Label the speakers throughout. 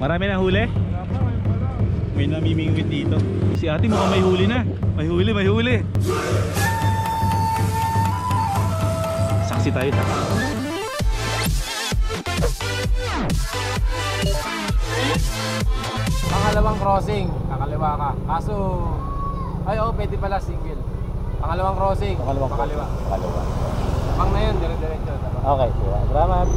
Speaker 1: Marami na huli? May namimingwit dito. Si ate mukhang may huli na. May huli, may huli. Saksi tayo, saksi.
Speaker 2: Pangalawang crossing, kakaliwa ka. Kaso, ay oo, pwede pala single. Pangalawang crossing, pakaliwa. Pang na yun, dire-diretso.
Speaker 1: Okay, salamat.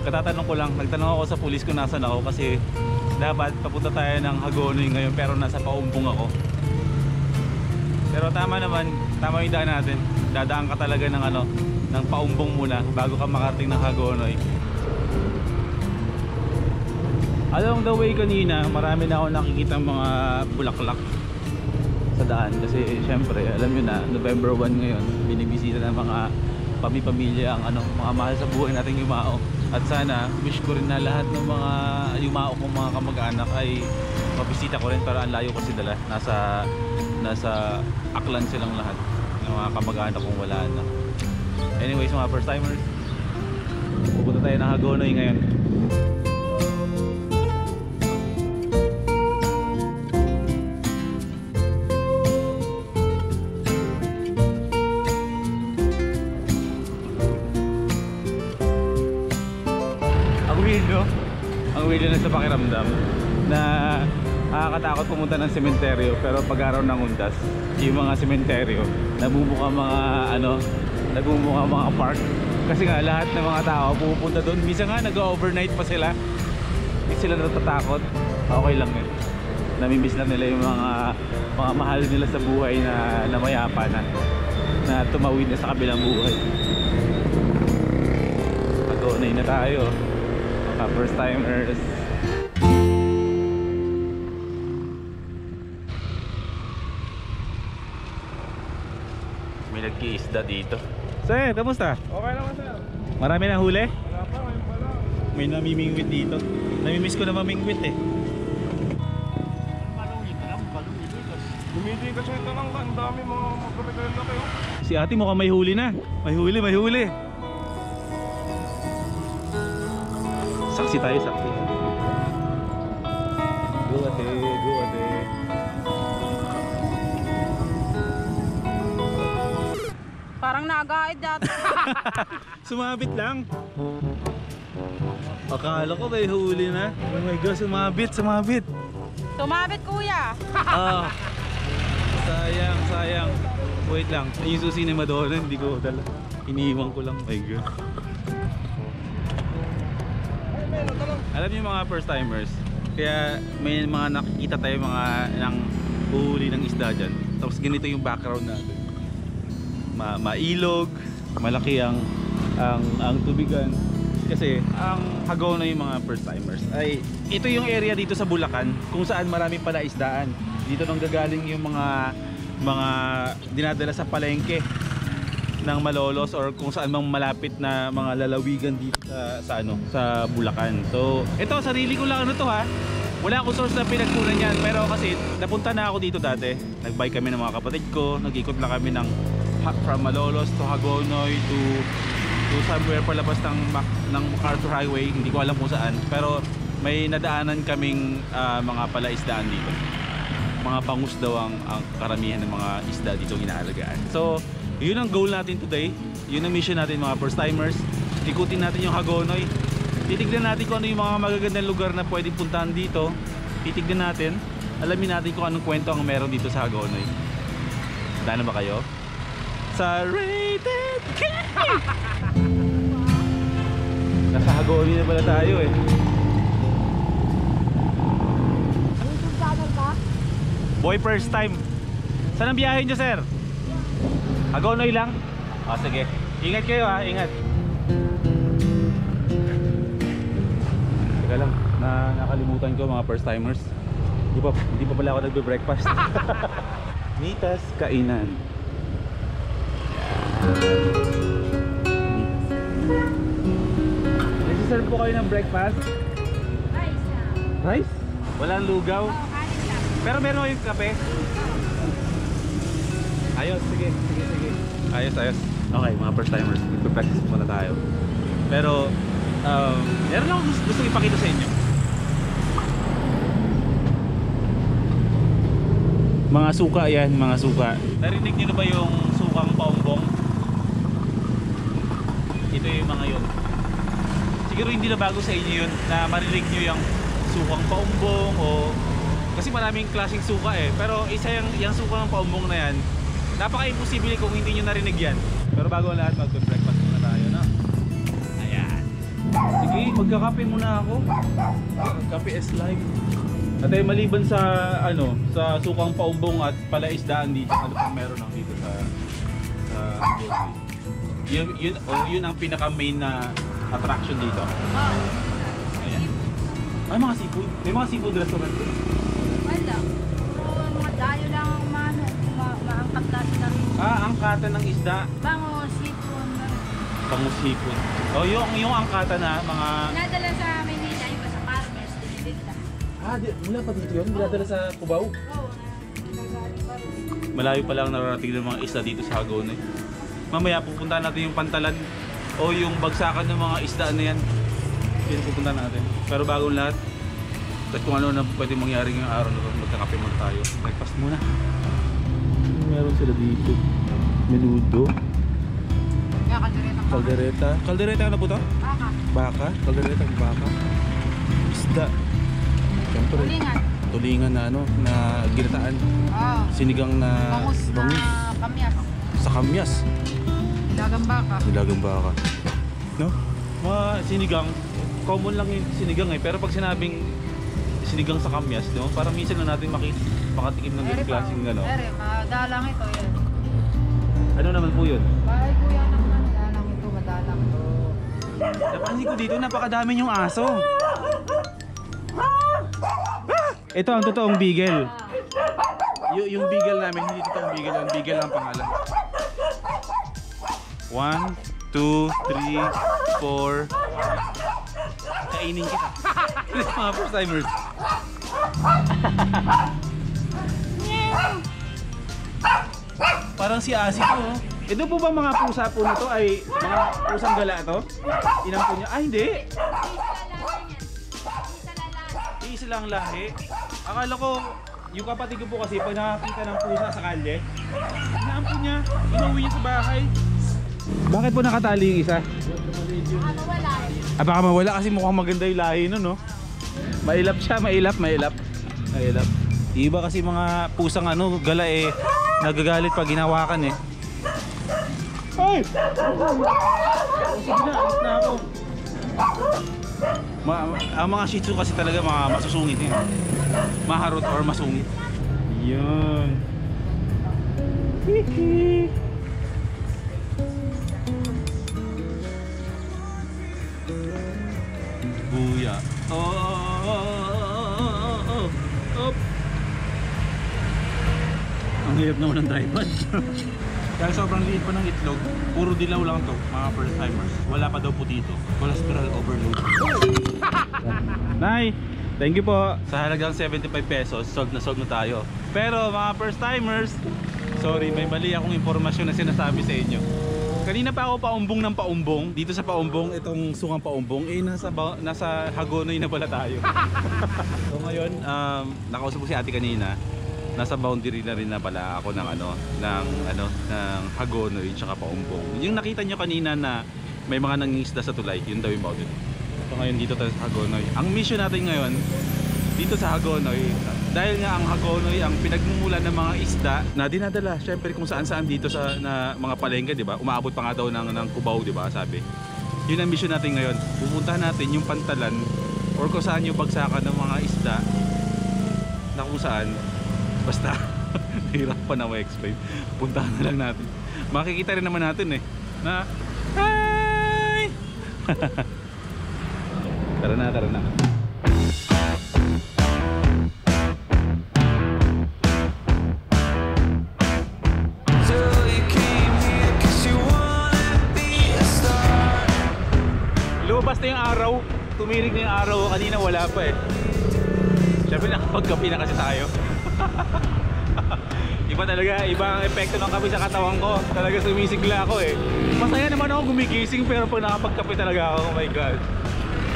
Speaker 1: Katatanong ko lang, nagtanong ako sa pulis kung nasan ako kasi dapat papunta tayo ng Hagonoy ngayon pero nasa Paumbong ako. Pero tama naman, tama yung daan natin. Dadaan ka talaga ng ng Paumbong muna bago ka makarating ng Hagonoy. Along the way kanina, marami na ako nakikita mga bulaklak sa daan kasi syempre, alam nyo na, November 1 ngayon, binibisita ng mga pamilya ang mga mahal sa buhay nating yumao. At sana, wish ko rin na lahat ng mga yumao kong mga kamag-anak ay mabisita ko rin para ang layo kasi dala. Nasa Aklan silang lahat ng mga kamag-anak kong wala na. Anyways mga first timers, pupunta tayo ng Hagonoy ngayon. Ang weird na sa pakiramdam na nakakatakot pumunta ng sementeryo pero pag araw ng undas yung mga sementeryo nabumuka mga park kasi nga lahat ng mga tao pupunta doon. Minsan nga nag-overnight pa sila, hindi sila natatakot. Okay lang yun, namimiss lang nila yung mga mahal nila sa buhay na mayapa na tumawid na sa kabilang buhay. Hagonoy na tayo mga first timers. May nag-iisda dito. Sir, kamusta?
Speaker 2: Okay naman sir.
Speaker 1: Marami na huli?
Speaker 2: Wala pa, ngayon pa lang.
Speaker 1: May namimingwit dito. Namimiss ko na mamingwit eh.
Speaker 2: Dumiti kasi ito lang, ang dami mga magkakita na kayo.
Speaker 1: Si ate mukhang may huli na. May huli, may huli. Saksi tayo, saksi. Go ahead, go ahead.
Speaker 3: Parang nagaid dati.
Speaker 1: Sumabit lang. Akala ko may huli na. Oh my God, sumabit.
Speaker 3: Tumabit kuya.
Speaker 1: Sayang. Wait lang, yung susi ni Madonna hindi ko dala. Iniiwan ko lang, my God. Alam niyo mga first timers, kaya may mga nakikita tayo mga ng huli ng isda dyan. Tapos ganito yung background natin. Mailog, malaki ang tubigan. Kasi ang Hagonoy yung mga first timers ay ito yung area dito sa Bulacan kung saan marami pala isdaan. Dito nang gagaling yung mga dinadala sa palengke ng Malolos or kung saan mang malapit na mga lalawigan dito sa Bulacan. So ito sarili ko lang ha. Wala akong source na pinagkunan yan, pero kasi napunta na ako dito dati. Nag-bike kami ng mga kapatid ko, nag-ikot lang kami from Malolos to Hagonoy to somewhere palabas ng MacArthur Highway, hindi ko alam kung saan, pero may nadaanan kaming mga palaisdaan dito. Mga bangus daw ang karamihan ng mga isda dito inaalagaan. So yun ang goal natin today, yun ang mission natin mga first timers. Ikutin natin yung Hagonoy, titignan natin kung ano yung mga magagandang lugar na pwedeng puntahan dito. Titignan natin, alamin natin kung anong kwento ang meron dito sa Hagonoy. Handa na ba kayo? Sa Rated K! Nasa Hagonoy na pala tayo eh.
Speaker 3: YouTube channel ka?
Speaker 1: Boy first time. Saan ang biyahe nyo sir? Hagonoy lang? O sige, ingat kayo ha, ingat. Teka lang, nakalimutan ko mga first timers. Hindi pa pala ako nagbe-breakfast. Nitas Kainan. Nagsiserve po kayo ng breakfast?
Speaker 3: Rice na.
Speaker 1: Rice? Walang lugaw?
Speaker 3: Oo, kanin lang.
Speaker 1: Pero meron kayong kape? Ayos, sige. Ayos. Okay, mga first timers, magpe-practice muna tayo. Pero, meron lang gusto ipakita sa inyo. Mga suka yan, mga suka. Narinig niyo na ba yung sukang paumbong? Ito yung mga yun. Siguro hindi na bago sa inyo yun na marinig niyo yung sukang paumbong o... Kasi maraming klaseng suka eh. Pero isa yung suka ng paumbong na yan, napaka-imposible kung hindi nyo narinig yan. Pero bago ang lahat, mag-breakfast muna tayo, no? Ayan. Sige, magkakape muna ako. Kape is life. At ay maliban sa sa sukang paumbong at palaisdaan dito, ano pang meron lang dito sa yun ang pinaka main na attraction dito. Ayan. Ay, mga seafood. May mga seafood restaurant dito.
Speaker 3: Wala. Puro mga dayo lang ang maangkat natin na rin.
Speaker 1: Angkatan ng isda.
Speaker 3: Bango, sipon.
Speaker 1: Bangus seafood. Yung angkatan na mga...
Speaker 3: Pinadala sa Maynila, iba sa farmers, dinidita.
Speaker 1: Mula pa dito yun? Dinadala sa Cubao?
Speaker 3: Oo, nagaling pa rin.
Speaker 1: Malayo pa lang nararating ng mga isda dito sa Hagonoy. Mamaya pupuntahan natin yung pantalan o yung bagsakan ng mga isda na yan. Yun pupuntahan natin. Pero bagong lahat, at kung ano na pwede mangyari ngayong araw na ito, magkakape muna tayo. Breakfast muna. Meron sila dito. Menudo.
Speaker 3: Kaya kaldereta pa.
Speaker 1: Caldereta. Caldereta ano po ito?
Speaker 3: Baka.
Speaker 1: Baka. Caldereta ng baka. Isda. Siyempre.
Speaker 3: Tulingan.
Speaker 1: Tulingan na na ginataan.
Speaker 3: Oo.
Speaker 1: Sinigang na
Speaker 3: Bangus na kamyas.
Speaker 1: sa kamyas.
Speaker 3: Dagang baka.
Speaker 1: Nilagang baka. No? Mga sinigang, common lang yung sinigang eh. Pero pag sinabing sinigang sa kamyas, no? Parang minsan na natin makatikim ng ganyung klaseng ano.
Speaker 3: Madalang ito yan.
Speaker 1: Ano naman po yun?
Speaker 3: Bahay ko yan naman. Madalang ito.
Speaker 1: Napansin ko dito, napakadami yung aso. Ito ang totoong beagle. Yung beagle namin, hindi totoong beagle. Yung beagle ang pangalan. 1, 2, 3, 4. Kainin kita. Mga first timers. Parang si Asi to. Ito po ba mga pusa po na to ay mga pusang gala to? Inang po niya. Hindi. Isa lang lahi. Akala ko yung kapatid ko po kasi pag nakakita ng pusa sa kalye, inaampun niya, inuwi niya sa bahay. Bakit po nakatali yung isa?
Speaker 3: Wala eh.
Speaker 1: Baka mawala kasi mukhang maganda yung lahi nun, no? Mailap siya, mailap. Iba kasi mga pusang gala eh, nagagalit pag ginawakan eh. Ay! Sige na, alis na ako. Ang mga Shih Tzu kasi talaga mga masusungit eh. Maharot or masungit. Yun. Hihi. Buya. Op. Ang hirap naman ng tripod. Dahil sobrang liit pa ng itlog, puro dilaw lang to, mga first timers. Wala pa daw po dito. Cholesterol overload. Nay, thank you po. Sa halagang 75 pesos, sold na tayo. Pero mga first timers, sorry, may mali akong impormasyon na sinasabi sa inyo. Kanina pa ako paumbong ng paumbong. Dito sa paumbong, itong sukang paumbong, nasa Hagonoy na pala tayo. So ngayon, nakausap ko si ate kanina. Nasa boundary na rin na pala ako ng ng Hagonoy tsaka paumbong. Yung nakita nyo kanina na may mga nangingisda sa tulay, yun daw yung boundary. So ngayon dito tayo sa Hagonoy. Ang mission natin ngayon dito sa Hagonoy, dahil nga ang Hagonoy ang pinagmumulan ng mga isda na dinadala syempre kung saan-saan dito sa mga palengke, di ba? Umaabot pa nga daw ng Cubao, di ba? Sabi. Yun ang mission natin ngayon. Pupuntahan natin yung pantalan or kung saan yung bagsakan ng mga isda na kung saan basta hirap pa na ma-explain. Puntahan na lang natin. Makikita rin naman natin eh na hi! Tara na. tumirik na yung araw. Kanina wala pa eh. Siyempre nakapagkape na kasi tayo. Iba talaga, iba ang epekto ng kape sa katawan ko. Talaga sumisigla ako eh. Masaya naman ako gumigising pero pag nakapagkape talaga ako, oh my god.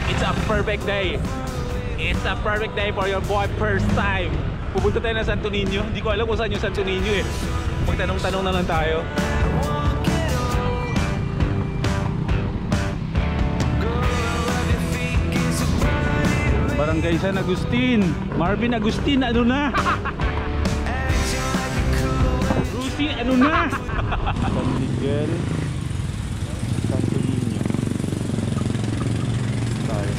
Speaker 1: It's a perfect day. It's a perfect day for your boy first time. Pupunta tayo ng Santo Niño. Hindi ko alam kung saan yung Santo Niño eh. Magtanong-tanong na lang tayo. Barangay San Agustin. Marvin Agustin, ano na? Rusi, ano na? San Miguel, Santo Niño. Tayo.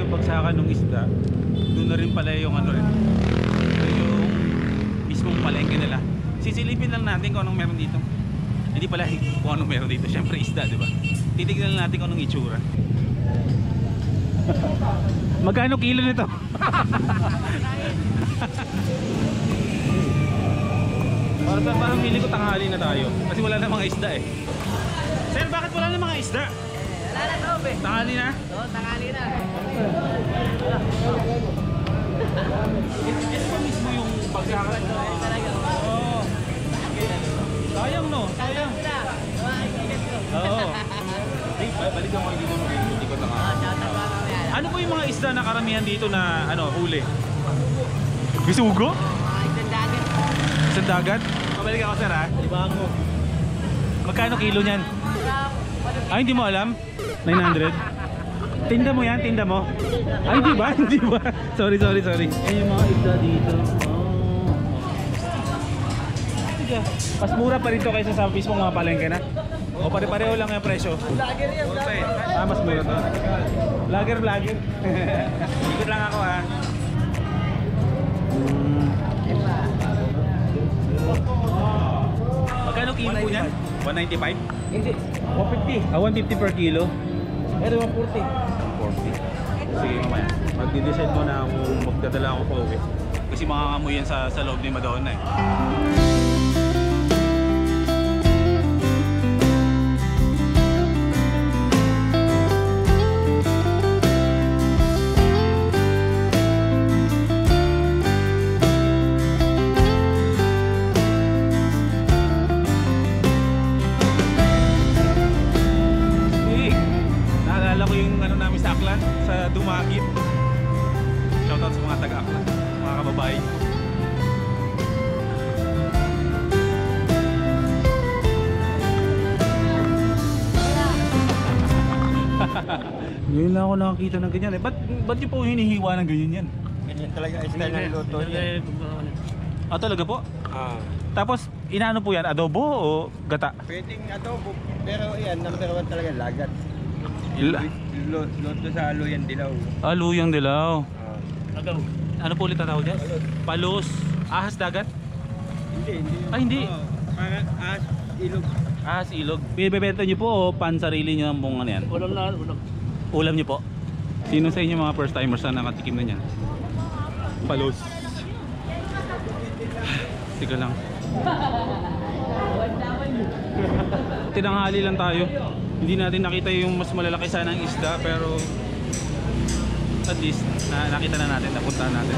Speaker 1: Bagsakan ng isda, doon na rin pala yung ano rin, yung mismong palengke nila. Sisilipin lang natin kung anong meron dito. Hindi pala kung anong meron dito, syempre isda, di ba? Titignan lang natin kung anong itsura. Magkano kilo nito? Parang pili ko tanghali na tayo kasi wala na mga isda eh. Sir, bakit wala na mga isda?
Speaker 3: Wala na to, be.
Speaker 1: Tanghali na?
Speaker 3: Oo, tanghali na.
Speaker 1: Ito pa mismo yung bagsakan. Oo. Sayang no? Sayang. Oo. Balikan mo dito hindi ko tanga. Ano po yung mga isda na karamihan dito na ano, huli? Bisugo?
Speaker 3: Isang dagat.
Speaker 1: Isang dagat? Pabalik ako sir ha? Libango. Magkano kilo niyan? Ay, hindi mo alam? 900? Tinda mo yan? Tinda mo? Ay, hindi ba? Hindi ba? Sorry. Ayan yung mga isda dito. Oh. Sige. Mas mura pa rin to kaysa sa mismong mga palengke na? O pare-pareho lang yung presyo?
Speaker 2: Lager yan, lager.
Speaker 1: Mas mura to. Lager. Ikot lang ako ha. Magkano kilo po niyan? 195?
Speaker 2: Hindi, 150.
Speaker 1: 150 per kilo?
Speaker 2: Pero 140.
Speaker 1: 40. Sige mamaya. Magdi-decide mo na kung magdadala ako pa uwi. Kasi makakamoy yan sa loob ni Madonna eh. Sa Dumagit. Shoutout sa mga taga-Aklan, mga kababae. Ngayon lang ako nakakita ng ganyan eh. Ba't yung po hinihiwa ng ganyan yan?
Speaker 2: Ganyan talaga style ng luto niya.
Speaker 1: Ah, talaga po? Tapos, inaano po yan? Adobo o gata?
Speaker 2: Pwedeng adobo, pero yan, number 1 talaga, lagat. Luto sa luyang dilaw.
Speaker 1: Ah, luyang dilaw.
Speaker 2: Agaw.
Speaker 1: Ano po ulit tawag dyan? Palos. Ahas dagat?
Speaker 2: Hindi.
Speaker 1: Ay, hindi.
Speaker 2: Parang ilog.
Speaker 1: Ahas ilog. Binibenta nyo po o pansarili nyo ang pong ano yan?
Speaker 2: Ulam.
Speaker 1: Ulam nyo po? Sino sa inyo mga first timers na nakatikim na yan? Palos. Tiga lang. Tinanghali lang tayo. Hindi natin nakita yung mas malalaki sana ng isda pero at least nakita na natin, napunta natin.